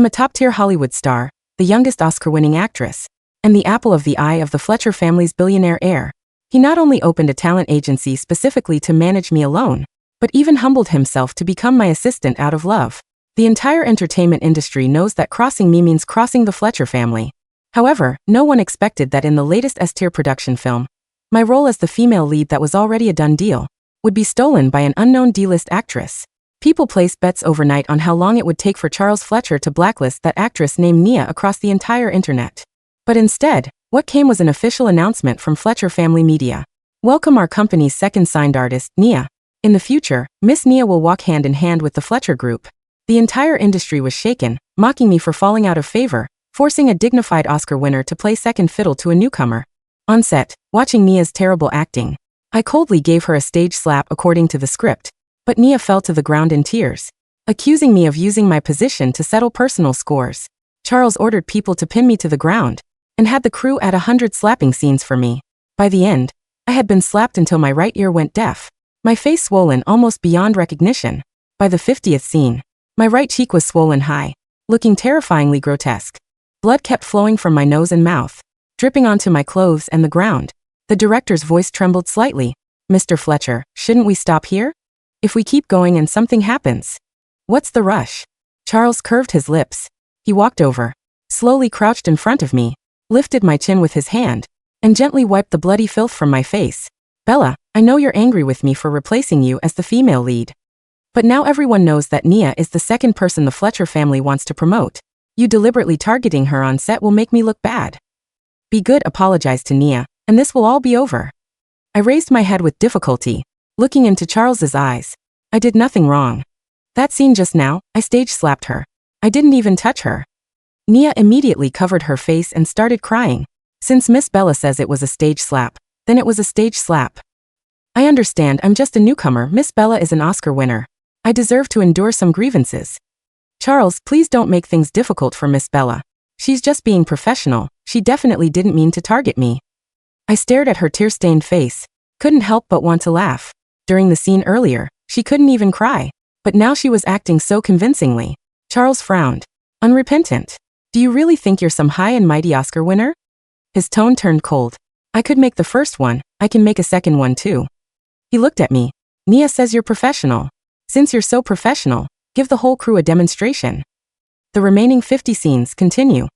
I'm a top-tier Hollywood star, the youngest Oscar-winning actress, and the apple of the eye of the Fletcher family's billionaire heir. He not only opened a talent agency specifically to manage me alone, but even humbled himself to become my assistant out of love. The entire entertainment industry knows that crossing me means crossing the Fletcher family. However, no one expected that in the latest S-tier production film, my role as the female lead that was already a done deal would be stolen by an unknown D-list actress. People placed bets overnight on how long it would take for Charles Fletcher to blacklist that actress named Nia across the entire internet. But instead, what came was an official announcement from Fletcher Family Media. Welcome our company's second signed artist, Nia. In the future, Miss Nia will walk hand in hand with the Fletcher Group. The entire industry was shaken, mocking me for falling out of favor, forcing a dignified Oscar winner to play second fiddle to a newcomer. On set, watching Nia's terrible acting, I coldly gave her a stage slap according to the script, but Nia fell to the ground in tears, accusing me of using my position to settle personal scores. Charles ordered people to pin me to the ground, and had the crew add 100 slapping scenes for me. By the end, I had been slapped until my right ear went deaf, my face swollen almost beyond recognition. By the 50th scene, my right cheek was swollen high, looking terrifyingly grotesque. Blood kept flowing from my nose and mouth, dripping onto my clothes and the ground. The director's voice trembled slightly. Mr. Fletcher, shouldn't we stop here? If we keep going and something happens, what's the rush? Charles curved his lips. He walked over, slowly crouched in front of me, lifted my chin with his hand, and gently wiped the bloody filth from my face. Bella, I know you're angry with me for replacing you as the female lead. But now everyone knows that Nia is the second person the Fletcher family wants to promote. You deliberately targeting her on set will make me look bad. Be good, apologize to Nia, and this will all be over. I raised my head with difficulty, looking into Charles's eyes. I did nothing wrong. That scene just now, I stage slapped her. I didn't even touch her. Nia immediately covered her face and started crying. Since Miss Bella says it was a stage slap, then it was a stage slap. I understand, I'm just a newcomer. Miss Bella is an Oscar winner. I deserve to endure some grievances. Charles, please don't make things difficult for Miss Bella. She's just being professional. She definitely didn't mean to target me. I stared at her tear-stained face, couldn't help but want to laugh. During the scene earlier, she couldn't even cry, but now she was acting so convincingly. Charles frowned. Unrepentant. Do you really think you're some high and mighty Oscar winner? His tone turned cold. I could make the first one, I can make a second one too. He looked at me. Nia says you're professional. Since you're so professional, give the whole crew a demonstration. The remaining 50 scenes continue.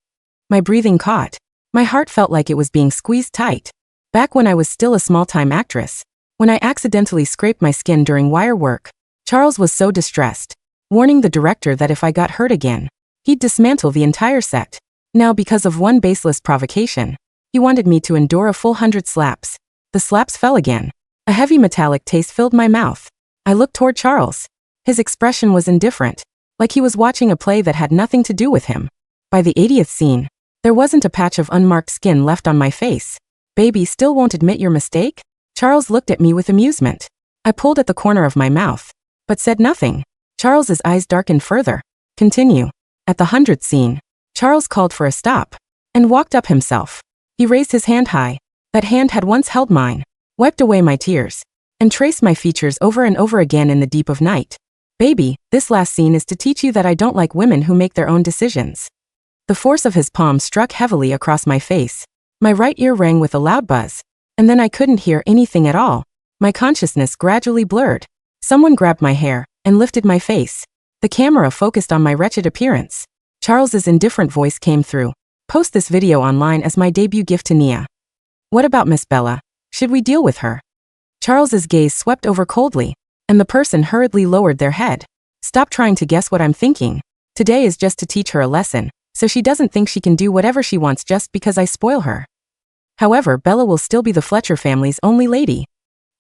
My breathing caught. My heart felt like it was being squeezed tight. Back when I was still a small-time actress, when I accidentally scraped my skin during wire work, Charles was so distressed, warning the director that if I got hurt again, he'd dismantle the entire set. Now because of one baseless provocation, he wanted me to endure a full 100 slaps. The slaps fell again. A heavy metallic taste filled my mouth. I looked toward Charles. His expression was indifferent, like he was watching a play that had nothing to do with him. By the 80th scene, there wasn't a patch of unmarked skin left on my face. Baby, still won't admit your mistake? Charles looked at me with amusement. I pulled at the corner of my mouth, but said nothing. Charles's eyes darkened further. Continue. At the 100th scene, Charles called for a stop and walked up himself. He raised his hand high. That hand had once held mine, wiped away my tears, and traced my features over and over again in the deep of night. Baby, this last scene is to teach you that I don't like women who make their own decisions. The force of his palm struck heavily across my face. My right ear rang with a loud buzz, and then I couldn't hear anything at all. My consciousness gradually blurred. Someone grabbed my hair and lifted my face. The camera focused on my wretched appearance. Charles's indifferent voice came through. Post this video online as my debut gift to Nia. What about Miss Bella? Should we deal with her? Charles's gaze swept over coldly, and the person hurriedly lowered their head. Stop trying to guess what I'm thinking. Today is just to teach her a lesson, so she doesn't think she can do whatever she wants just because I spoil her. However, Bella will still be the Fletcher family's only lady.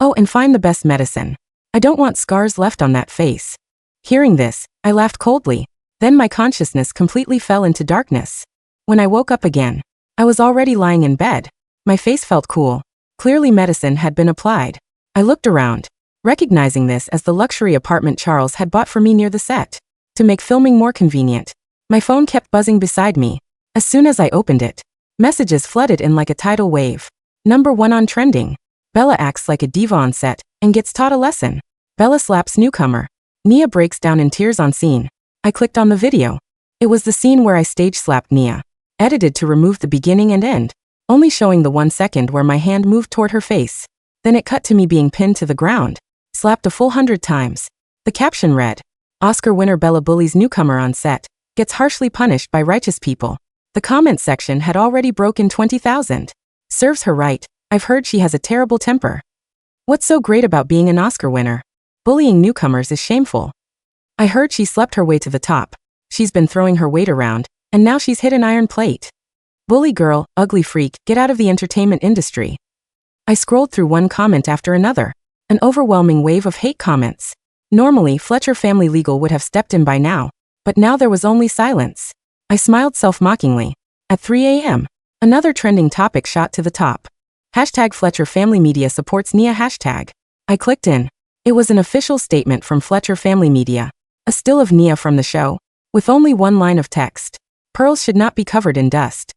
Oh, and find the best medicine. I don't want scars left on that face. Hearing this, I laughed coldly. Then my consciousness completely fell into darkness. When I woke up again, I was already lying in bed. My face felt cool. Clearly medicine had been applied. I looked around, recognizing this as the luxury apartment Charles had bought for me near the set. To make filming more convenient, my phone kept buzzing beside me. As soon as I opened it, messages flooded in like a tidal wave. Number 1 on trending. Bella acts like a diva on set and gets taught a lesson. Bella slaps newcomer. Nia breaks down in tears on scene. I clicked on the video. It was the scene where I stage-slapped Nia, edited to remove the beginning and end, only showing the 1 second where my hand moved toward her face. Then it cut to me being pinned to the ground, slapped a full 100 times. The caption read, "Oscar winner Bella bullies newcomer on set, gets harshly punished by righteous people." The comment section had already broken 20,000. Serves her right, I've heard she has a terrible temper. What's so great about being an Oscar winner? Bullying newcomers is shameful. I heard she slept her way to the top. She's been throwing her weight around, and now she's hit an iron plate. Bully girl, ugly freak, get out of the entertainment industry. I scrolled through one comment after another. An overwhelming wave of hate comments. Normally, Fletcher Family Legal would have stepped in by now, but now there was only silence. I smiled self-mockingly. At 3 a.m., another trending topic shot to the top. Hashtag Fletcher Family Media supports Nia hashtag. I clicked in. It was an official statement from Fletcher Family Media. A still of Nia from the show, with only one line of text. Pearls should not be covered in dust.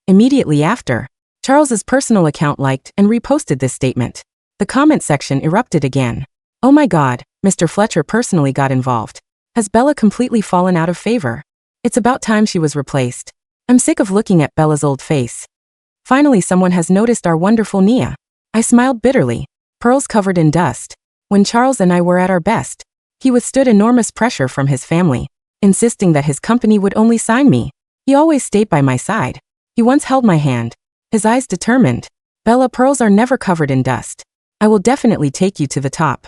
Immediately after, Charles's personal account liked and reposted this statement. The comment section erupted again. Oh my God, Mr. Fletcher personally got involved. Has Bella completely fallen out of favor? It's about time she was replaced. I'm sick of looking at Bella's old face. Finally someone has noticed our wonderful Nia. I smiled bitterly. Pearls covered in dust. When Charles and I were at our best, he withstood enormous pressure from his family, insisting that his company would only sign me. He always stayed by my side. He once held my hand, his eyes determined. Bella, pearls are never covered in dust. I will definitely take you to the top.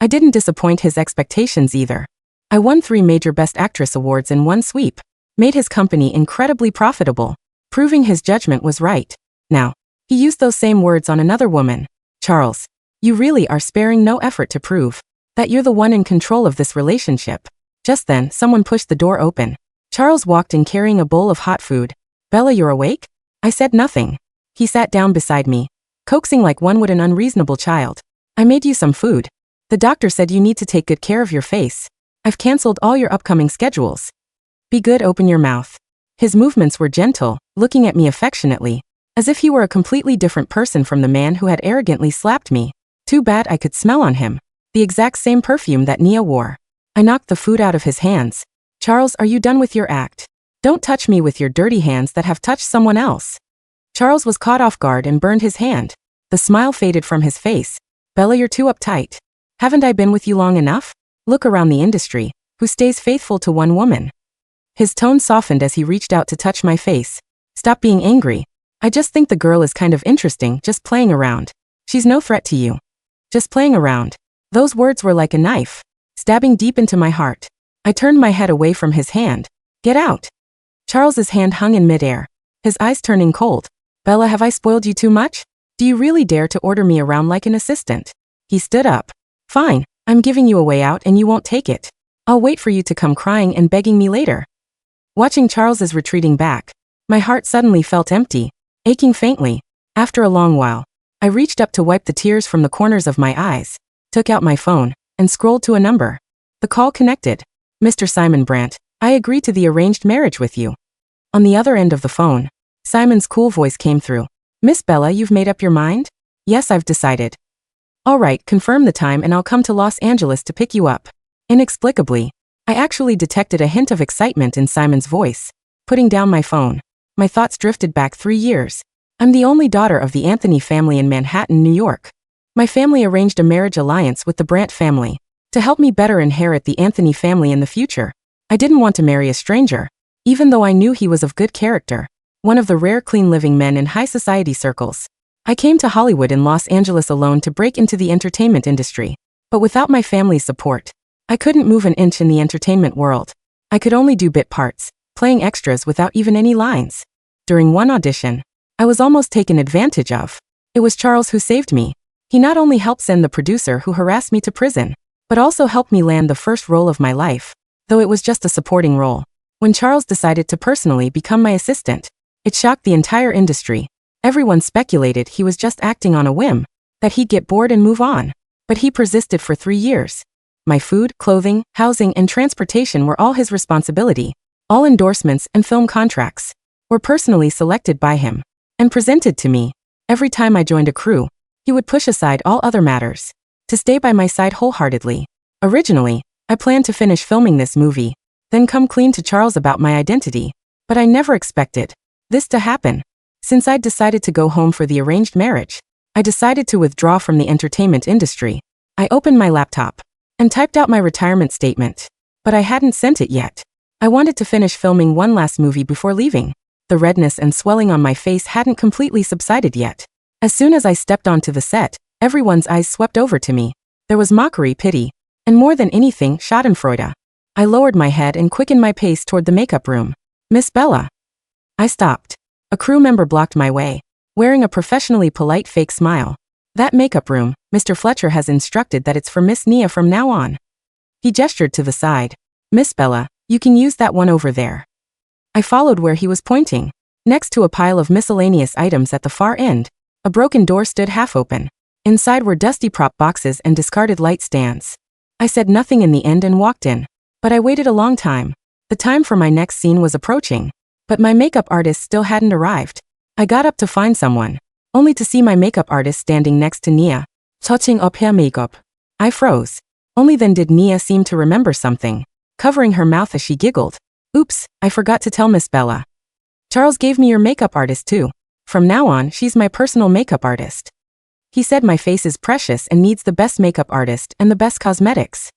I didn't disappoint his expectations either. I won 3 major Best Actress awards in one sweep, made his company incredibly profitable, proving his judgment was right. Now, he used those same words on another woman. Charles, you really are sparing no effort to prove that you're the one in control of this relationship. Just then, someone pushed the door open. Charles walked in carrying a bowl of hot food. Bella, you're awake? I said nothing. He sat down beside me, coaxing like one would an unreasonable child. I made you some food. The doctor said you need to take good care of your face. I've canceled all your upcoming schedules. Be good, open your mouth. His movements were gentle, looking at me affectionately, as if he were a completely different person from the man who had arrogantly slapped me. Too bad I could smell on him the exact same perfume that Nia wore. I knocked the food out of his hands. Charles, are you done with your act? Don't touch me with your dirty hands that have touched someone else. Charles was caught off guard and burned his hand. The smile faded from his face. Bella, you're too uptight. Haven't I been with you long enough? Look around the industry. Who stays faithful to one woman? His tone softened as he reached out to touch my face. Stop being angry. I just think the girl is kind of interesting, just playing around. She's no threat to you. Just playing around. Those words were like a knife, stabbing deep into my heart. I turned my head away from his hand. Get out. Charles's hand hung in midair, his eyes turning cold. Bella, have I spoiled you too much? Do you really dare to order me around like an assistant? He stood up. Fine, I'm giving you a way out and you won't take it. I'll wait for you to come crying and begging me later. Watching Charles's retreating back, my heart suddenly felt empty, aching faintly. After a long while, I reached up to wipe the tears from the corners of my eyes, took out my phone, and scrolled to a number. The call connected. Mr. Simon Brandt, I agree to the arranged marriage with you. On the other end of the phone, Simon's cool voice came through. Miss Bella, you've made up your mind? Yes, I've decided. All right, confirm the time and I'll come to Los Angeles to pick you up. Inexplicably, I actually detected a hint of excitement in Simon's voice. Putting down my phone, my thoughts drifted back 3 years. I'm the only daughter of the Anthony family in Manhattan, New York. My family arranged a marriage alliance with the Brandt family to help me better inherit the Anthony family in the future. I didn't want to marry a stranger, even though I knew he was of good character, one of the rare clean-living men in high society circles. I came to Hollywood in Los Angeles alone to break into the entertainment industry, but without my family's support, I couldn't move an inch in the entertainment world. I could only do bit parts, playing extras without even any lines. During one audition, I was almost taken advantage of. It was Charles who saved me. He not only helped send the producer who harassed me to prison, but also helped me land the first role of my life, though it was just a supporting role. When Charles decided to personally become my assistant, it shocked the entire industry. Everyone speculated he was just acting on a whim, that he'd get bored and move on. But he persisted for 3 years. My food, clothing, housing, and transportation were all his responsibility. All endorsements and film contracts were personally selected by him and presented to me. Every time I joined a crew, he would push aside all other matters to stay by my side wholeheartedly. Originally, I planned to finish filming this movie then come clean to Charles about my identity. But I never expected this to happen. Since I'd decided to go home for the arranged marriage, I decided to withdraw from the entertainment industry. I opened my laptop and typed out my retirement statement. But I hadn't sent it yet. I wanted to finish filming one last movie before leaving. The redness and swelling on my face hadn't completely subsided yet. As soon as I stepped onto the set, everyone's eyes swept over to me. There was mockery, pity, and more than anything, schadenfreude. I lowered my head and quickened my pace toward the makeup room. Miss Bella. I stopped. A crew member blocked my way, wearing a professionally polite fake smile. That makeup room, Mr. Fletcher has instructed that it's for Miss Nia from now on. He gestured to the side. Miss Bella, you can use that one over there. I followed where he was pointing. Next to a pile of miscellaneous items at the far end, a broken door stood half open. Inside were dusty prop boxes and discarded light stands. I said nothing in the end and walked in. But I waited a long time. The time for my next scene was approaching. But my makeup artist still hadn't arrived. I got up to find someone, only to see my makeup artist standing next to Nia, touching up her makeup. I froze. Only then did Nia seem to remember something, covering her mouth as she giggled. Oops, I forgot to tell Miss Bella. Charles gave me your makeup artist too. From now on, she's my personal makeup artist. He said my face is precious and needs the best makeup artist and the best cosmetics.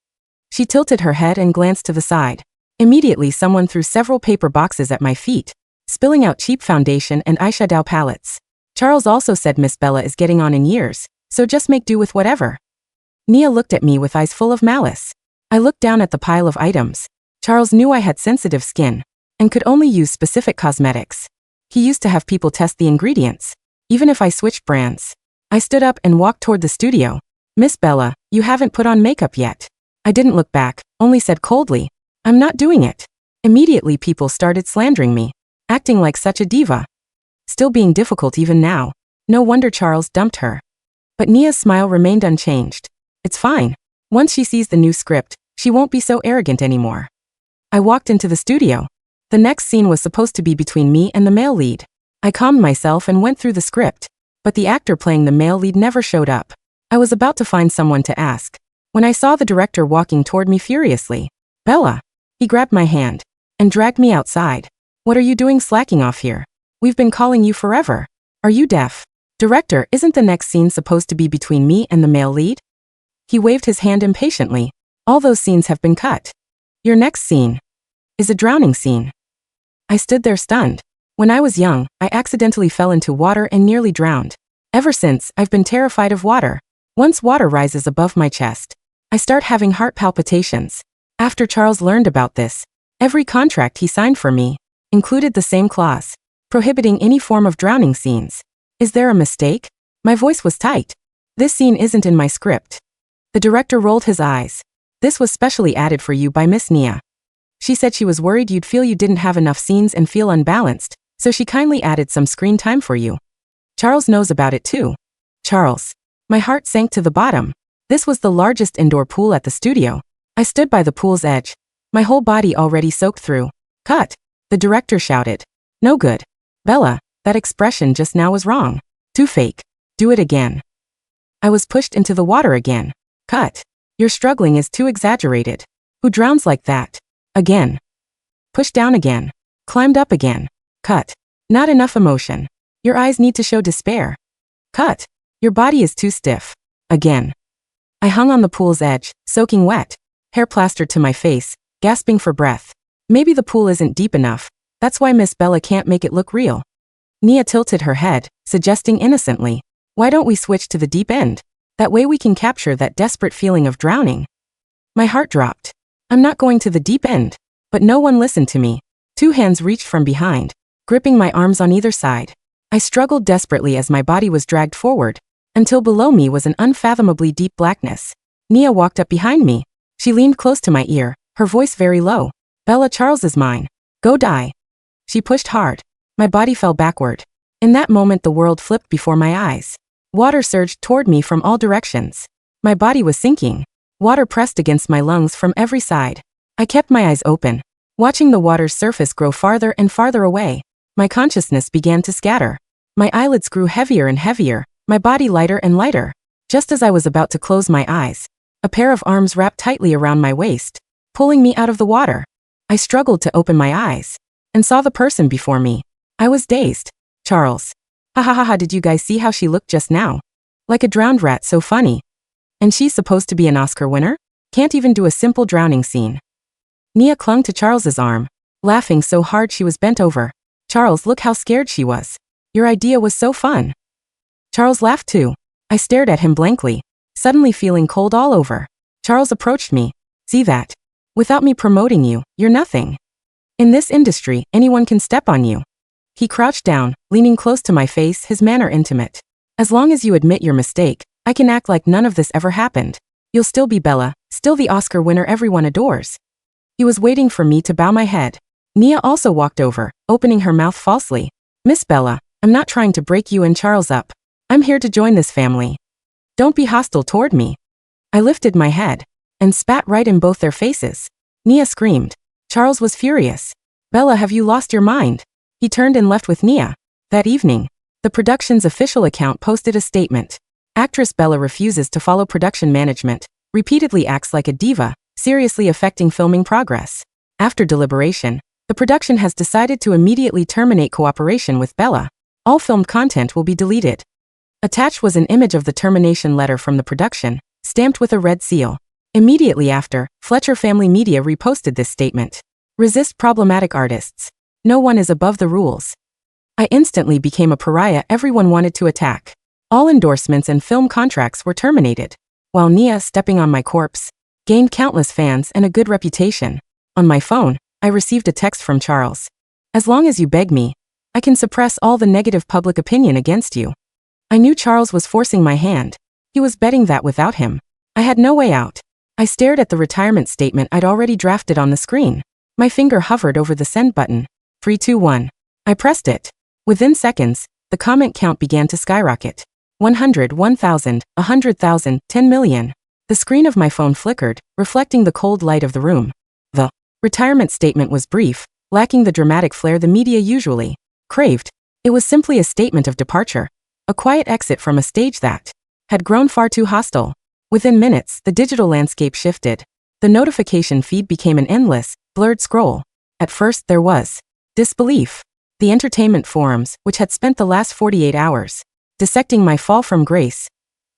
She tilted her head and glanced to the side. Immediately someone threw several paper boxes at my feet, spilling out cheap foundation and eyeshadow palettes. Charles also said Miss Bella is getting on in years, so just make do with whatever. Nia looked at me with eyes full of malice. I looked down at the pile of items. Charles knew I had sensitive skin and could only use specific cosmetics. He used to have people test the ingredients, even if I switched brands. I stood up and walked toward the studio. Miss Bella, you haven't put on makeup yet. I didn't look back, only said coldly, I'm not doing it. Immediately people started slandering me, acting like such a diva. Still being difficult even now. No wonder Charles dumped her. But Nia's smile remained unchanged. It's fine. Once she sees the new script, she won't be so arrogant anymore. I walked into the studio. The next scene was supposed to be between me and the male lead. I calmed myself and went through the script, but the actor playing the male lead never showed up. I was about to find someone to ask, when I saw the director walking toward me furiously. Bella. He grabbed my hand and dragged me outside. What are you doing slacking off here? We've been calling you forever. Are you deaf? Director, isn't the next scene supposed to be between me and the male lead? He waved his hand impatiently. All those scenes have been cut. Your next scene is a drowning scene. I stood there stunned. When I was young, I accidentally fell into water and nearly drowned. Ever since, I've been terrified of water. Once water rises above my chest, I start having heart palpitations. After Charles learned about this, every contract he signed for me included the same clause, prohibiting any form of drowning scenes. Is there a mistake? My voice was tight. This scene isn't in my script. The director rolled his eyes. This was specially added for you by Miss Nia. She said she was worried you'd feel you didn't have enough scenes and feel unbalanced, so she kindly added some screen time for you. Charles knows about it too. Charles. My heart sank to the bottom. This was the largest indoor pool at the studio. I stood by the pool's edge, my whole body already soaked through. Cut. The director shouted. No good. Bella, that expression just now was wrong. Too fake. Do it again. I was pushed into the water again. Cut. Your struggling is too exaggerated. Who drowns like that? Again. Pushed down again. Climbed up again. Cut. Not enough emotion. Your eyes need to show despair. Cut. Your body is too stiff. Again. I hung on the pool's edge, soaking wet, hair plastered to my face, gasping for breath. Maybe the pool isn't deep enough. That's why Miss Bella can't make it look real. Nia tilted her head, suggesting innocently, why don't we switch to the deep end? That way we can capture that desperate feeling of drowning. My heart dropped. I'm not going to the deep end. But no one listened to me. Two hands reached from behind, gripping my arms on either side. I struggled desperately as my body was dragged forward, until below me was an unfathomably deep blackness. Nia walked up behind me. She leaned close to my ear, her voice very low. Bella, Charles is mine. Go die. She pushed hard. My body fell backward. In that moment the world flipped before my eyes. Water surged toward me from all directions. My body was sinking. Water pressed against my lungs from every side. I kept my eyes open, watching the water's surface grow farther and farther away. My consciousness began to scatter. My eyelids grew heavier and heavier, my body lighter and lighter. Just as I was about to close my eyes, a pair of arms wrapped tightly around my waist, pulling me out of the water. I struggled to open my eyes and saw the person before me. I was dazed. Charles. Ha ha ha ha, did you guys see how she looked just now? Like a drowned rat, so funny. And she's supposed to be an Oscar winner? Can't even do a simple drowning scene. Nia clung to Charles's arm, laughing so hard she was bent over. Charles, look how scared she was. Your idea was so fun. Charles laughed too. I stared at him blankly, suddenly feeling cold all over. Charles approached me. See that? Without me promoting you, you're nothing. In this industry, anyone can step on you. He crouched down, leaning close to my face, his manner intimate. As long as you admit your mistake, I can act like none of this ever happened. You'll still be Bella, still the Oscar winner everyone adores. He was waiting for me to bow my head. Nia also walked over, opening her mouth falsely. Miss Bella, I'm not trying to break you and Charles up. I'm here to join this family. Don't be hostile toward me. I lifted my head and spat right in both their faces. Nia screamed. Charles was furious. Bella, have you lost your mind? He turned and left with Nia. That evening, the production's official account posted a statement. Actress Bella refuses to follow production management, repeatedly acts like a diva, seriously affecting filming progress. After deliberation, the production has decided to immediately terminate cooperation with Bella. All filmed content will be deleted. Attached was an image of the termination letter from the production, stamped with a red seal. Immediately after, Fletcher Family Media reposted this statement. Resist problematic artists. No one is above the rules. I instantly became a pariah everyone wanted to attack. All endorsements and film contracts were terminated. While Nia, stepping on my corpse, gained countless fans and a good reputation. On my phone, I received a text from Charles. As long as you beg me, I can suppress all the negative public opinion against you. I knew Charles was forcing my hand. He was betting that without him, I had no way out. I stared at the retirement statement I'd already drafted on the screen. My finger hovered over the send button. 3, 2, 1. I pressed it. Within seconds, the comment count began to skyrocket. 100, 1,000, 100,000, 10 million. The screen of my phone flickered, reflecting the cold light of the room. The retirement statement was brief, lacking the dramatic flair the media usually craved. It was simply a statement of departure. A quiet exit from a stage that had grown far too hostile. Within minutes, the digital landscape shifted. The notification feed became an endless, blurred scroll. At first, there was disbelief. The entertainment forums, which had spent the last 48 hours dissecting my fall from grace,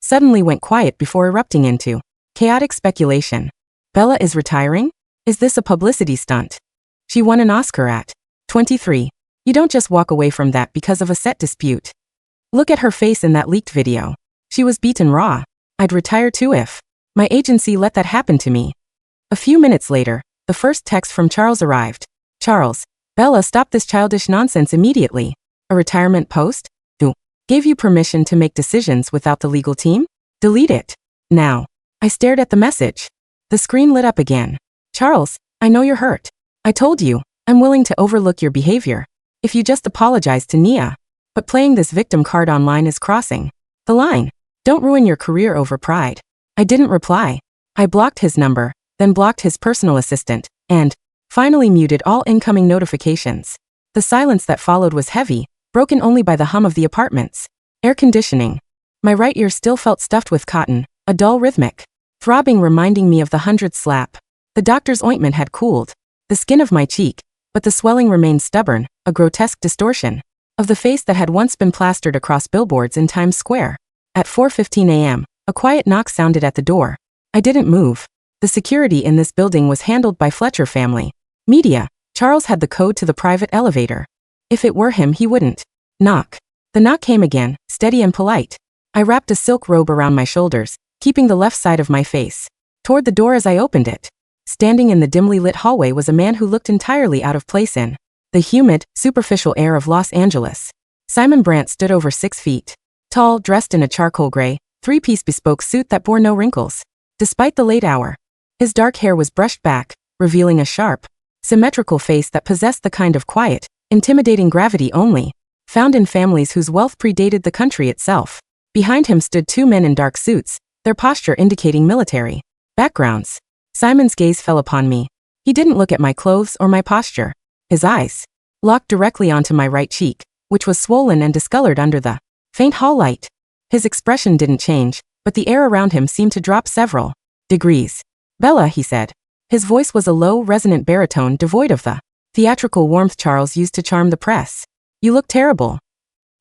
suddenly went quiet before erupting into chaotic speculation. Bella is retiring? Is this a publicity stunt? She won an Oscar at 23. You don't just walk away from that because of a set dispute. Look at her face in that leaked video. She was beaten raw. I'd retire too if my agency let that happen to me. A few minutes later, the first text from Charles arrived. Charles, Bella, stop this childish nonsense immediately. A retirement post? Who gave you permission to make decisions without the legal team? Delete it. Now. I stared at the message. The screen lit up again. Charles, I know you're hurt. I told you, I'm willing to overlook your behavior if you just apologize to Nia. But playing this victim card online is crossing the line. Don't ruin your career over pride. I didn't reply. I blocked his number, then blocked his personal assistant, and finally muted all incoming notifications. The silence that followed was heavy, broken only by the hum of the apartment's air conditioning. My right ear still felt stuffed with cotton, a dull rhythmic throbbing reminding me of the 100th slap. The doctor's ointment had cooled the skin of my cheek, but the swelling remained stubborn, a grotesque distortion of the face that had once been plastered across billboards in Times Square. At 4:15 a.m., a quiet knock sounded at the door. I didn't move. The security in this building was handled by Fletcher Family Media. Charles had the code to the private elevator. If it were him, he wouldn't knock. The knock came again, steady and polite. I wrapped a silk robe around my shoulders, keeping the left side of my face toward the door as I opened it. Standing in the dimly lit hallway was a man who looked entirely out of place in the humid, superficial air of Los Angeles. Simon Brandt stood over 6 feet tall, dressed in a charcoal gray, 3-piece bespoke suit that bore no wrinkles. Despite the late hour, his dark hair was brushed back, revealing a sharp, symmetrical face that possessed the kind of quiet, intimidating gravity only found in families whose wealth predated the country itself. Behind him stood 2 men in dark suits, their posture indicating military backgrounds. Simon's gaze fell upon me. He didn't look at my clothes or my posture. His eyes locked directly onto my right cheek, which was swollen and discolored under the faint hall light. His expression didn't change, but the air around him seemed to drop several degrees. Bella, he said, His voice was a low, resonant baritone devoid of the theatrical warmth Charles used to charm the press. You look terrible.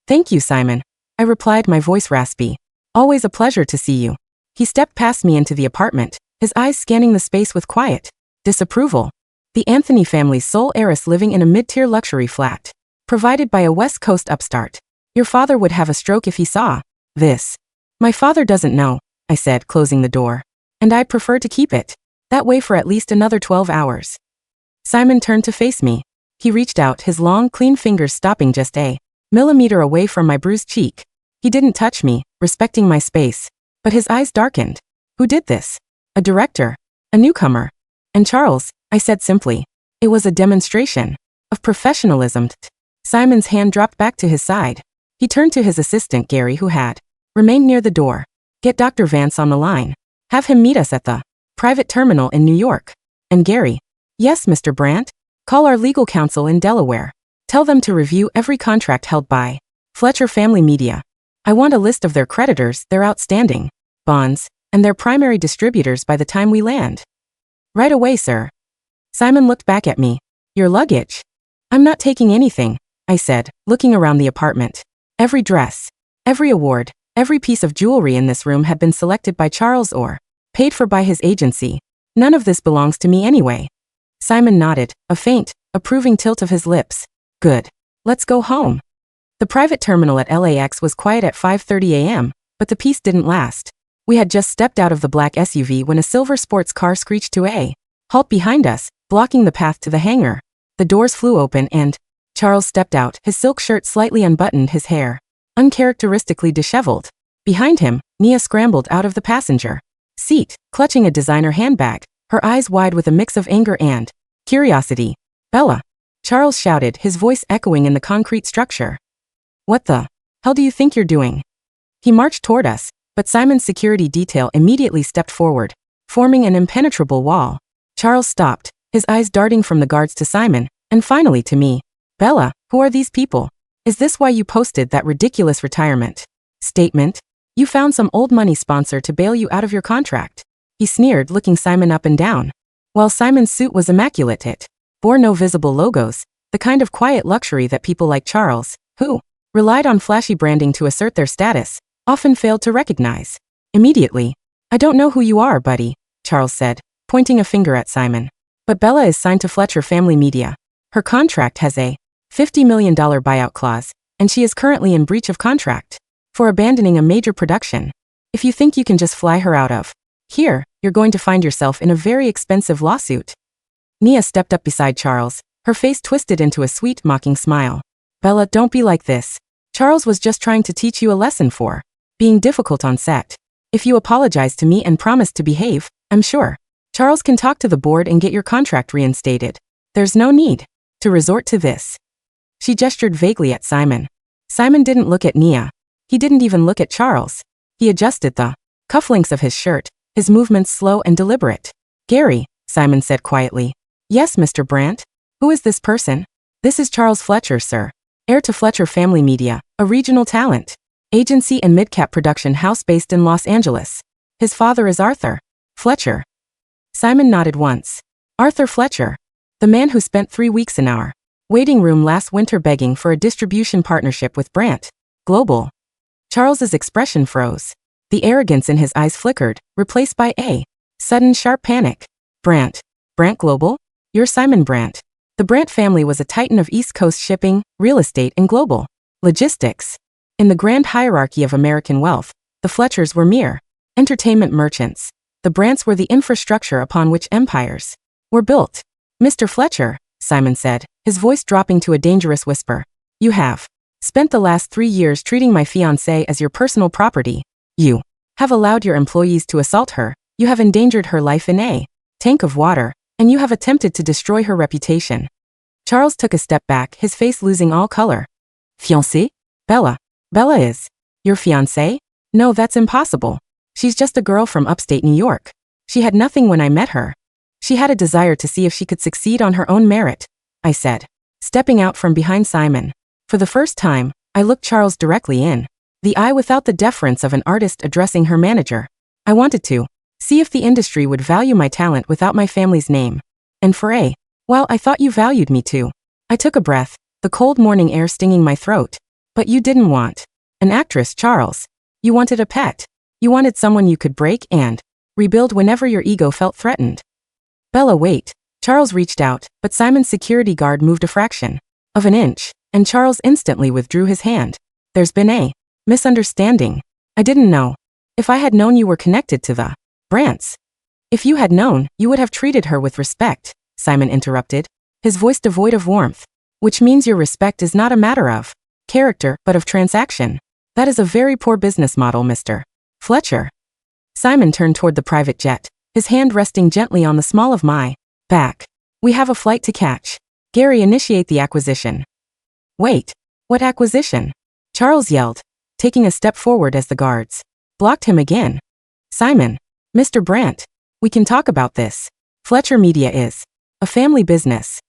Thank you, Simon, I replied, my voice raspy. Always a pleasure to see you. He stepped past me into the apartment, his eyes scanning the space with quiet disapproval. The Anthony family's sole heiress living in a mid-tier luxury flat, provided by a West Coast upstart. Your father would have a stroke if he saw this. My father doesn't know, I said, closing the door. And I'd prefer to keep it that way for at least another 12 hours. Simon turned to face me. He reached out, his long, clean fingers stopping just a millimeter away from my bruised cheek. He didn't touch me, respecting my space, but his eyes darkened. Who did this? A director? A newcomer? And Charles, I said simply. It was a demonstration of professionalism. Simon's hand dropped back to his side. He turned to his assistant Gary, who had remained near the door. Get Dr. Vance on the line. Have him meet us at the private terminal in New York. And Gary, yes, Mr. Brandt. Call our legal counsel in Delaware. Tell them to review every contract held by Fletcher Family Media. I want a list of their creditors, their outstanding bonds, and their primary distributors by the time we land. Right away, sir. Simon looked back at me. Your luggage? I'm not taking anything, I said, looking around the apartment. Every dress, every award, every piece of jewelry in this room had been selected by Charles or paid for by his agency. None of this belongs to me anyway. Simon nodded, a faint, approving tilt of his lips. Good. Let's go home. The private terminal at LAX was quiet at 5:30 a.m., but the peace didn't last. We had just stepped out of the black SUV when a silver sports car screeched to a halt behind us, blocking the path to the hangar. The doors flew open and Charles stepped out, his silk shirt slightly unbuttoned, his hair uncharacteristically disheveled. Behind him, Nia scrambled out of the passenger seat, clutching a designer handbag, her eyes wide with a mix of anger and curiosity. Bella! Charles shouted, his voice echoing in the concrete structure. What the hell do you think you're doing? He marched toward us, but Simon's security detail immediately stepped forward, forming an impenetrable wall. Charles stopped, his eyes darting from the guards to Simon, and finally to me. Bella, who are these people? Is this why you posted that ridiculous retirement statement? You found some old money sponsor to bail you out of your contract. He sneered, looking Simon up and down. While Simon's suit was immaculate, it bore no visible logos, the kind of quiet luxury that people like Charles, who relied on flashy branding to assert their status, often failed to recognize. Immediately, I don't know who you are, buddy, Charles said, pointing a finger at Simon. But Bella is signed to Fletcher Family Media. Her contract has a $50 million buyout clause, and she is currently in breach of contract for abandoning a major production. If you think you can just fly her out of here, you're going to find yourself in a very expensive lawsuit. Nia stepped up beside Charles, her face twisted into a sweet, mocking smile. Bella, don't be like this. Charles was just trying to teach you a lesson for being difficult on set. If you apologize to me and promise to behave, I'm sure Charles can talk to the board and get your contract reinstated. There's no need to resort to this. She gestured vaguely at Simon. Simon didn't look at Nia. He didn't even look at Charles. He adjusted the cufflinks of his shirt, his movements slow and deliberate. Gary, Simon said quietly. Yes, Mr. Brandt. Who is this person? This is Charles Fletcher, sir. Heir to Fletcher Family Media, a regional talent agency and mid-cap production house based in Los Angeles. His father is Arthur Fletcher. Simon nodded once. Arthur Fletcher. The man who spent 3 weeks in our waiting room last winter begging for a distribution partnership with Brandt Global. Charles's expression froze. The arrogance in his eyes flickered, replaced by a sudden sharp panic. Brandt Global? You're Simon Brandt. The Brandt family was a titan of East Coast shipping, real estate, and global logistics. In the grand hierarchy of American wealth, the Fletchers were mere entertainment merchants. The Brandts were the infrastructure upon which empires were built. Mr. Fletcher, Simon said, his voice dropping to a dangerous whisper. You have spent the last 3 years treating my fiancée as your personal property. You have allowed your employees to assault her, you have endangered her life in a tank of water, and you have attempted to destroy her reputation. Charles took a step back, his face losing all color. Fiancée? Bella is your fiancée? No, that's impossible. She's just a girl from upstate New York. She had nothing when I met her. She had a desire to see if she could succeed on her own merit, I said, stepping out from behind Simon. For the first time, I looked Charles directly in the eye without the deference of an artist addressing her manager. I wanted to See if the industry would value my talent without my family's name. And for A, well, I thought you valued me too. I took a breath, the cold morning air stinging my throat. But you didn't want an actress, Charles. You wanted a pet. You wanted someone you could break and rebuild whenever your ego felt threatened. Bella, wait. Charles reached out, but Simon's security guard moved a fraction of an inch, and Charles instantly withdrew his hand. There's been a misunderstanding. I didn't know. If I had known you were connected to the Brants. If you had known, you would have treated her with respect, Simon interrupted, his voice devoid of warmth. Which means your respect is not a matter of character, but of transaction. That is a very poor business model, Mr. Fletcher. Simon turned toward the private jet, his hand resting gently on the small of my back. We have a flight to catch. Gary, initiate the acquisition. Wait. What acquisition? Charles yelled, taking a step forward as the guards blocked him again. Simon. Mr. Brant. We can talk about this. Fletcher Media is a family business.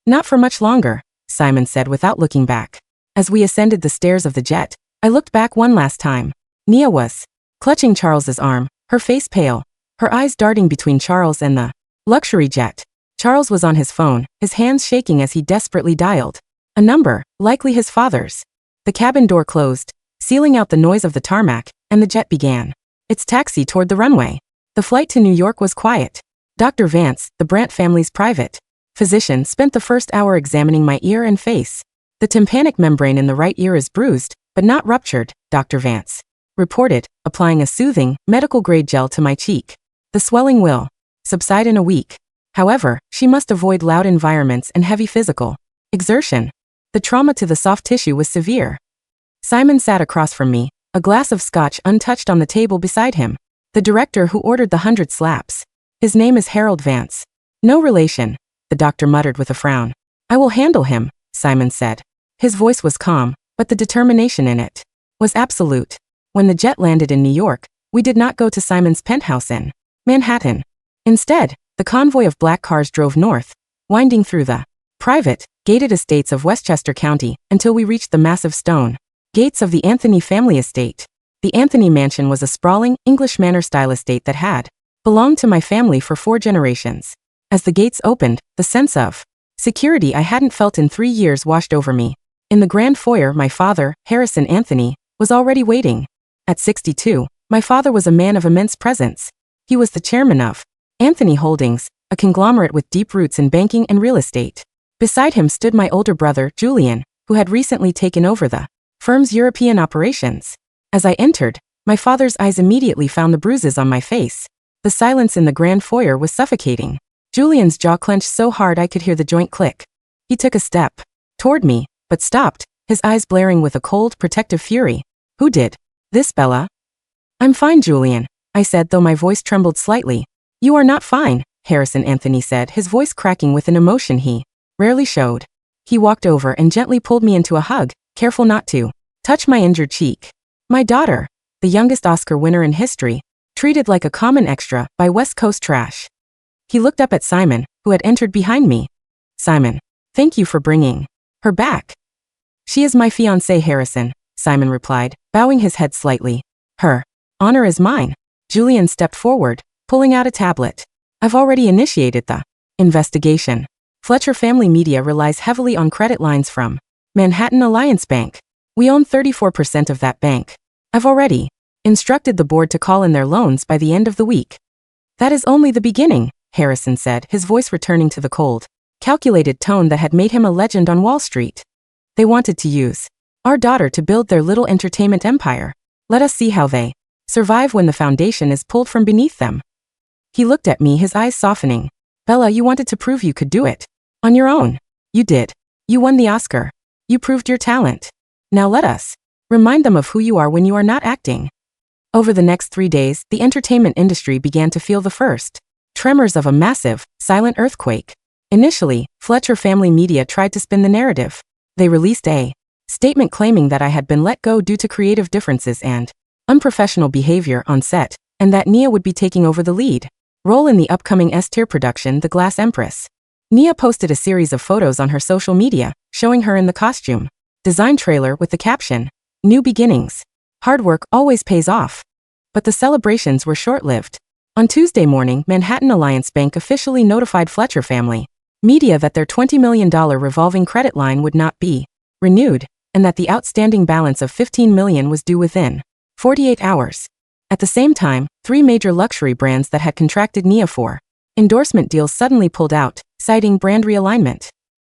Not for much longer, Simon said without looking back. As we ascended the stairs of the jet, I looked back one last time. Nia was clutching Charles's arm, her face pale, her eyes darting between Charles and the luxury jet. Charles was on his phone, his hands shaking as he desperately dialed a number, likely his father's. The cabin door closed, sealing out the noise of the tarmac, and the jet began its taxi toward the runway. The flight to New York was quiet. Dr. Vance, the Brant family's private physician, spent the first hour examining my ear and face. The tympanic membrane in the right ear is bruised, but not ruptured, Dr. Vance reported, applying a soothing, medical-grade gel to my cheek. The swelling will subside in a week. However, she must avoid loud environments and heavy physical exertion. The trauma to the soft tissue was severe. Simon sat across from me, a glass of scotch untouched on the table beside him. The director who ordered the 100 slaps. His name is Harold Vance. No relation, the doctor muttered with a frown. I will handle him, Simon said. His voice was calm, but the determination in it was absolute. When the jet landed in New York, we did not go to Simon's penthouse in Manhattan. Instead, the convoy of black cars drove north, winding through the private, gated estates of Westchester County until we reached the massive stone gates of the Anthony family estate. The Anthony mansion was a sprawling, English manor-style estate that had belonged to my family for 4 generations. As the gates opened, the sense of security I hadn't felt in 3 years washed over me. In the grand foyer, my father, Harrison Anthony, was already waiting. At 62, my father was a man of immense presence. He was the chairman of Anthony Holdings, a conglomerate with deep roots in banking and real estate. Beside him stood my older brother, Julian, who had recently taken over the firm's European operations. As I entered, my father's eyes immediately found the bruises on my face. The silence in the grand foyer was suffocating. Julian's jaw clenched so hard I could hear the joint click. He took a step toward me, but stopped, his eyes blaring with a cold, protective fury. Who did this, Bella? I'm fine, Julian, I said, though my voice trembled slightly. You are not fine, Harrison Anthony said, his voice cracking with an emotion he rarely showed. He walked over and gently pulled me into a hug, careful not to touch my injured cheek. My daughter, the youngest Oscar winner in history, treated like a common extra by West Coast trash. He looked up at Simon, who had entered behind me. Simon, thank you for bringing her back. She is my fiancée, Harrison, Simon replied, bowing his head slightly. Her honor is mine. Julian stepped forward, pulling out a tablet. I've already initiated the investigation. Fletcher Family Media relies heavily on credit lines from Manhattan Alliance Bank. We own 34% of that bank. I've already instructed the board to call in their loans by the end of the week. That is only the beginning, Harrison said, his voice returning to the cold, calculated tone that had made him a legend on Wall Street. They wanted to use our daughter to build their little entertainment empire. Let us see how they survive when the foundation is pulled from beneath them. He looked at me, his eyes softening. Bella, you wanted to prove you could do it. On your own. You did. You won the Oscar. You proved your talent. Now let us remind them of who you are when you are not acting. Over the next 3 days, the entertainment industry began to feel the first tremors of a massive, silent earthquake. Initially, Fletcher Family Media tried to spin the narrative. They released a statement claiming that I had been let go due to creative differences and unprofessional behavior on set, and that Nia would be taking over the lead role in the upcoming S-tier production, The Glass Empress. Nia posted a series of photos on her social media, showing her in the costume design trailer with the caption, "New beginnings. Hard work always pays off." But the celebrations were short-lived. On Tuesday morning, Manhattan Alliance Bank officially notified Fletcher Family Media that their $20 million revolving credit line would not be renewed, and that the outstanding balance of $15 million was due within 48 hours. At the same time, 3 major luxury brands that had contracted NIA for endorsement deals suddenly pulled out, citing brand realignment.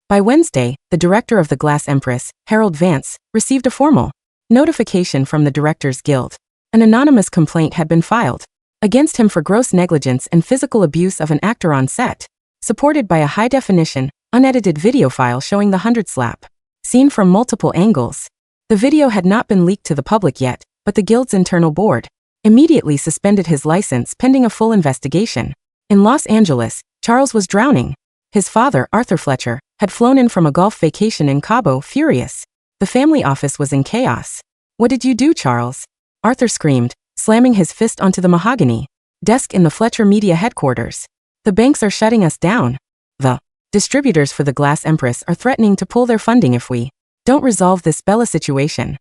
By Wednesday, the director of the Glass Empress, Harold Vance, received a formal notification from the Directors Guild. An anonymous complaint had been filed against him for gross negligence and physical abuse of an actor on set, supported by a high-definition, unedited video file showing the 100 slap, seen from multiple angles. The video had not been leaked to the public yet, but the Guild's internal board immediately suspended his license pending a full investigation. In Los Angeles, Charles was drowning. His father, Arthur Fletcher, had flown in from a golf vacation in Cabo, furious. The family office was in chaos. "What did you do, Charles?" Arthur screamed, slamming his fist onto the mahogany desk in the Fletcher Media headquarters. "The banks are shutting us down. The distributors for the Glass Empress are threatening to pull their funding if we don't resolve this Bella situation."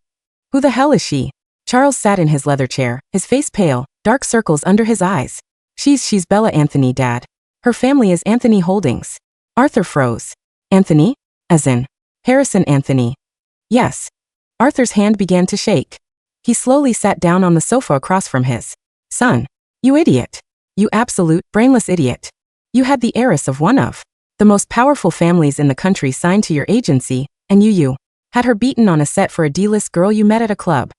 "Who the hell is she?" Charles sat in his leather chair, his face pale, dark circles under his eyes. She's Bella Anthony, Dad. Her family is Anthony Holdings." Arthur froze. "Anthony? As in Harrison Anthony?" "Yes." Arthur's hand began to shake. He slowly sat down on the sofa across from his son. "You idiot. You absolute, brainless idiot. You had the heiress of one of the most powerful families in the country signed to your agency, and you had her beaten on a set for a D-list girl you met at a club."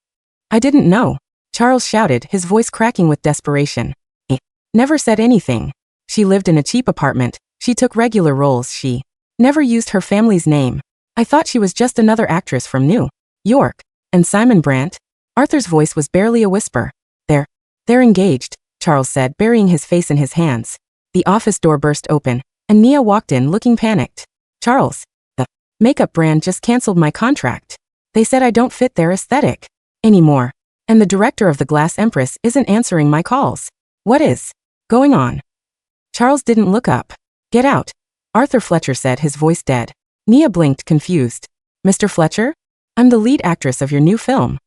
"I didn't know," Charles shouted, his voice cracking with desperation. "I never said anything. She lived in a cheap apartment, she took regular roles, she never used her family's name. I thought she was just another actress from New York. And Simon Brandt?" Arthur's voice was barely a whisper. They're engaged," Charles said, burying his face in his hands. The office door burst open, and Nia walked in looking panicked. "Charles, the makeup brand just canceled my contract. They said I don't fit their aesthetic anymore. And the director of the Glass Empress isn't answering my calls. What is going on?" Charles didn't look up. "Get out," Arthur Fletcher said, his voice dead. Nia blinked, confused. "Mr. Fletcher? I'm the lead actress of your new film."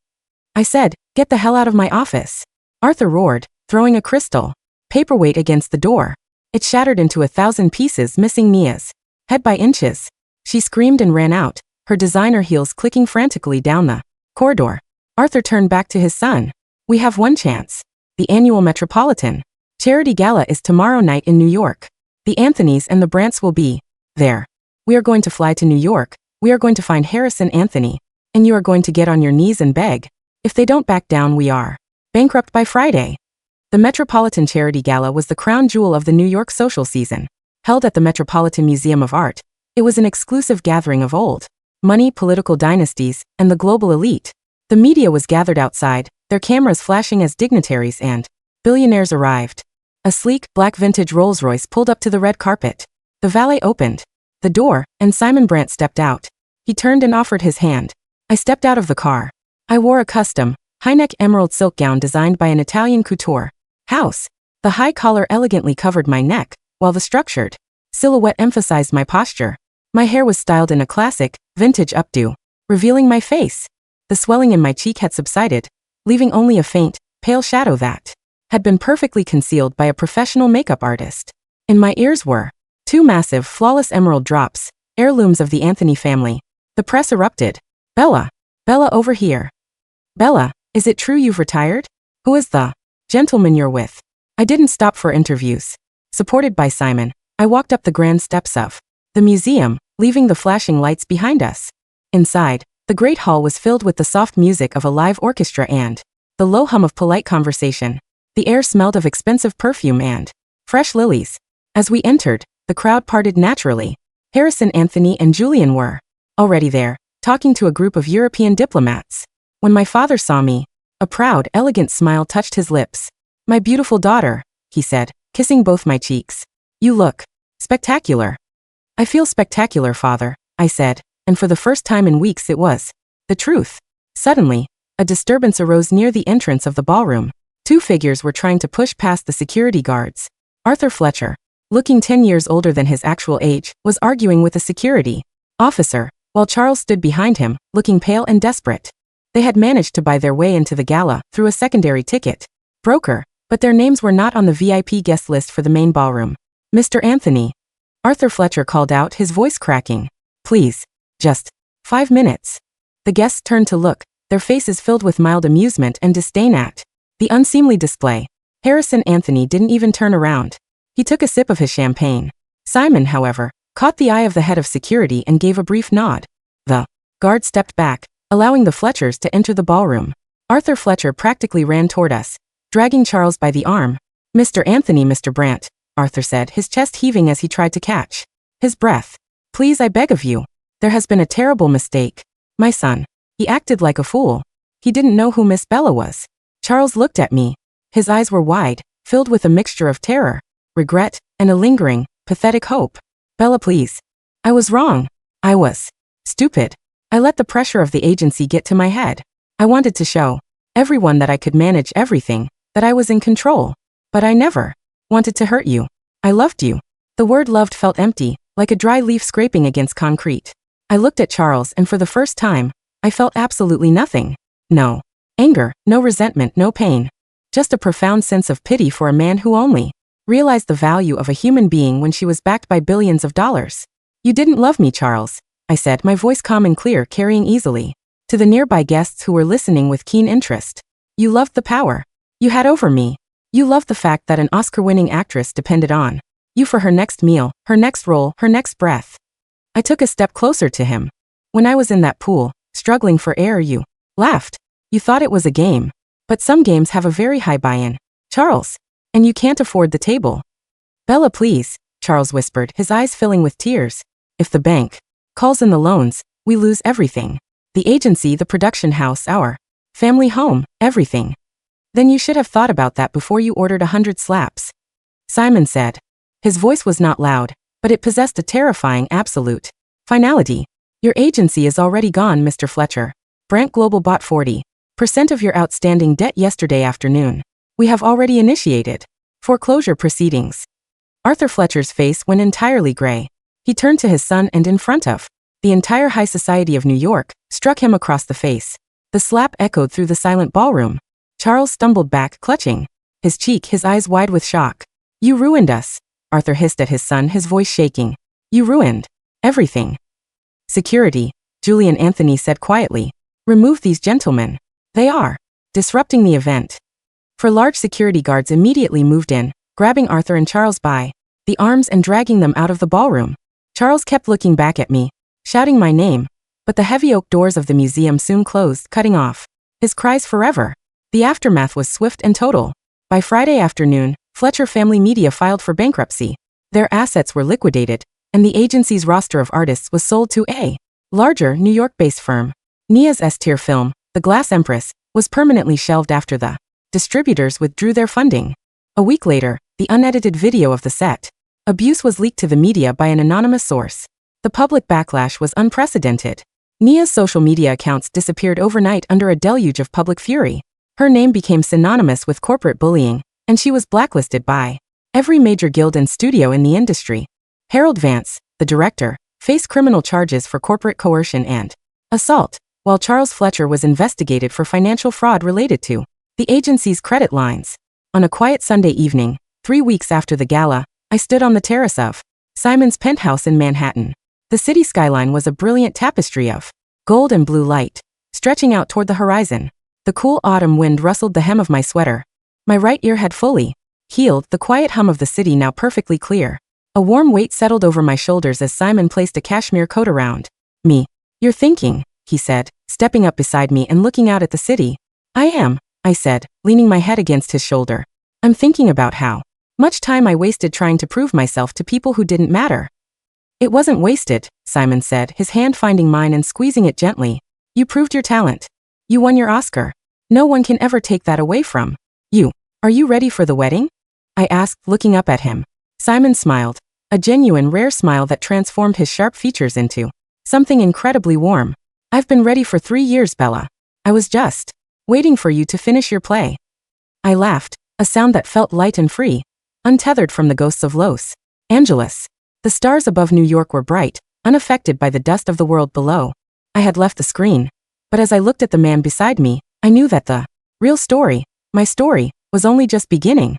"I said, get the hell out of my office," Arthur roared, throwing a crystal paperweight against the door. It shattered into 1,000 pieces, missing Nia's head by inches. She screamed and ran out, her designer heels clicking frantically down the corridor. Arthur turned back to his son. "We have one chance. The annual Metropolitan Charity Gala is tomorrow night in New York. The Anthonys and the Brandts will be there. We are going to fly to New York, we are going to find Harrison Anthony, and you are going to get on your knees and beg. If they don't back down, we are bankrupt by Friday." The Metropolitan Charity Gala was the crown jewel of the New York social season. Held at the Metropolitan Museum of Art, it was an exclusive gathering of old money, political dynasties, and the global elite. The media was gathered outside, their cameras flashing as dignitaries and billionaires arrived. A sleek, black vintage Rolls-Royce pulled up to the red carpet. The valet opened the door, and Simon Brandt stepped out. He turned and offered his hand. I stepped out of the car. I wore a custom, high-neck emerald silk gown designed by an Italian couture house. The high collar elegantly covered my neck, while the structured silhouette emphasized my posture. My hair was styled in a classic, vintage updo, revealing my face. The swelling in my cheek had subsided, leaving only a faint, pale shadow that had been perfectly concealed by a professional makeup artist. In my ears were 2 massive, flawless emerald drops, heirlooms of the Anthony family. The press erupted. Bella over here. Bella, is it true you've retired? Who is the gentleman you're with?" I didn't stop for interviews. Supported by Simon, I walked up the grand steps of the museum, leaving the flashing lights behind us. Inside, the great hall was filled with the soft music of a live orchestra and the low hum of polite conversation. The air smelled of expensive perfume and fresh lilies. As we entered, the crowd parted naturally. Harrison Anthony and Julian were already there, talking to a group of European diplomats. When my father saw me, a proud, elegant smile touched his lips. "My beautiful daughter," he said, kissing both my cheeks. "You look spectacular." "I feel spectacular, Father," I said, and for the first time in weeks it was the truth. Suddenly, a disturbance arose near the entrance of the ballroom. 2 figures were trying to push past the security guards. Arthur Fletcher, looking 10 years older than his actual age, was arguing with a security officer, while Charles stood behind him, looking pale and desperate. They had managed to buy their way into the gala through a secondary ticket broker, but their names were not on the VIP guest list for the main ballroom. Mr. Anthony. Arthur Fletcher called out, his voice cracking. Please. Just 5 minutes. The guests turned to look, their faces filled with mild amusement and disdain at the unseemly display. Harrison Anthony didn't even turn around. He took a sip of his champagne. Simon, however, caught the eye of the head of security and gave a brief nod. The guard stepped back, allowing the Fletchers to enter the ballroom. Arthur Fletcher practically ran toward us, dragging Charles by the arm. Mr. Anthony, Mr. Brandt, Arthur said, his chest heaving as he tried to catch his breath. Please, I beg of you. There has been a terrible mistake. My son. He acted like a fool. He didn't know who Miss Bella was. Charles looked at me. His eyes were wide, filled with a mixture of terror, regret, and a lingering, pathetic hope. Bella, please. I was wrong. I was stupid. I let the pressure of the agency get to my head. I wanted to show everyone that I could manage everything, that I was in control. But I never wanted to hurt you. I loved you. The word loved felt empty, like a dry leaf scraping against concrete. I looked at Charles, and for the first time, I felt absolutely nothing. No anger, no resentment, no pain. Just a profound sense of pity for a man who only realized the value of a human being when she was backed by billions of dollars. You didn't love me, Charles, I said, my voice calm and clear, carrying easily to the nearby guests who were listening with keen interest. You loved the power you had over me. You loved the fact that an Oscar-winning actress depended on you for her next meal, her next role, her next breath. I took a step closer to him. When I was in that pool, struggling for air, you laughed. You thought it was a game. But some games have a very high buy-in, Charles. And you can't afford the table. Bella, please, Charles whispered, his eyes filling with tears. If the bank calls in the loans, we lose everything. The agency, the production house, our family home, everything. Then you should have thought about that before you ordered 100 slaps. Simon said. His voice was not loud, but it possessed a terrifying absolute finality. Your agency is already gone, Mr. Fletcher. Brandt Global bought 40% of your outstanding debt yesterday afternoon. We have already initiated foreclosure proceedings. Arthur Fletcher's face went entirely gray. He turned to his son and, in front of the entire high society of New York, struck him across the face. The slap echoed through the silent ballroom. Charles stumbled back, clutching his cheek, his eyes wide with shock. You ruined us, Arthur hissed at his son, his voice shaking. You ruined everything. Security, Julian Anthony said quietly. Remove these gentlemen. They are disrupting the event. 4 large security guards immediately moved in, grabbing Arthur and Charles by the arms and dragging them out of the ballroom. Charles kept looking back at me, shouting my name, but the heavy oak doors of the museum soon closed, cutting off his cries forever. The aftermath was swift and total. By Friday afternoon, Fletcher Family Media filed for bankruptcy. Their assets were liquidated, and the agency's roster of artists was sold to a larger New York-based firm. Nia's S-tier film, The Glass Empress, was permanently shelved after the distributors withdrew their funding. A week later, the unedited video of the set abuse was leaked to the media by an anonymous source. The public backlash was unprecedented. Nia's social media accounts disappeared overnight under a deluge of public fury. Her name became synonymous with corporate bullying, and she was blacklisted by every major guild and studio in the industry. Harold Vance, the director, faced criminal charges for corporate coercion and assault, while Charles Fletcher was investigated for financial fraud related to the agency's credit lines. On a quiet Sunday evening, 3 weeks after the gala, I stood on the terrace of Simon's penthouse in Manhattan. The city skyline was a brilliant tapestry of gold and blue light, stretching out toward the horizon. The cool autumn wind rustled the hem of my sweater. My right ear had fully healed, the quiet hum of the city now perfectly clear. A warm weight settled over my shoulders as Simon placed a cashmere coat around me. You're thinking, he said, stepping up beside me and looking out at the city. I am, I said, leaning my head against his shoulder. I'm thinking about how much time I wasted trying to prove myself to people who didn't matter. It wasn't wasted, Simon said, his hand finding mine and squeezing it gently. You proved your talent. You won your Oscar. No one can ever take that away from you. Are you ready for the wedding? I asked, looking up at him. Simon smiled, a genuine, rare smile that transformed his sharp features into something incredibly warm. I've been ready for 3 years, Bella. I was just waiting for you to finish your play. I laughed, a sound that felt light and free, untethered from the ghosts of Los Angeles. The stars above New York were bright, unaffected by the dust of the world below. I had left the screen, but as I looked at the man beside me, I knew that the real story, my story, was only just beginning.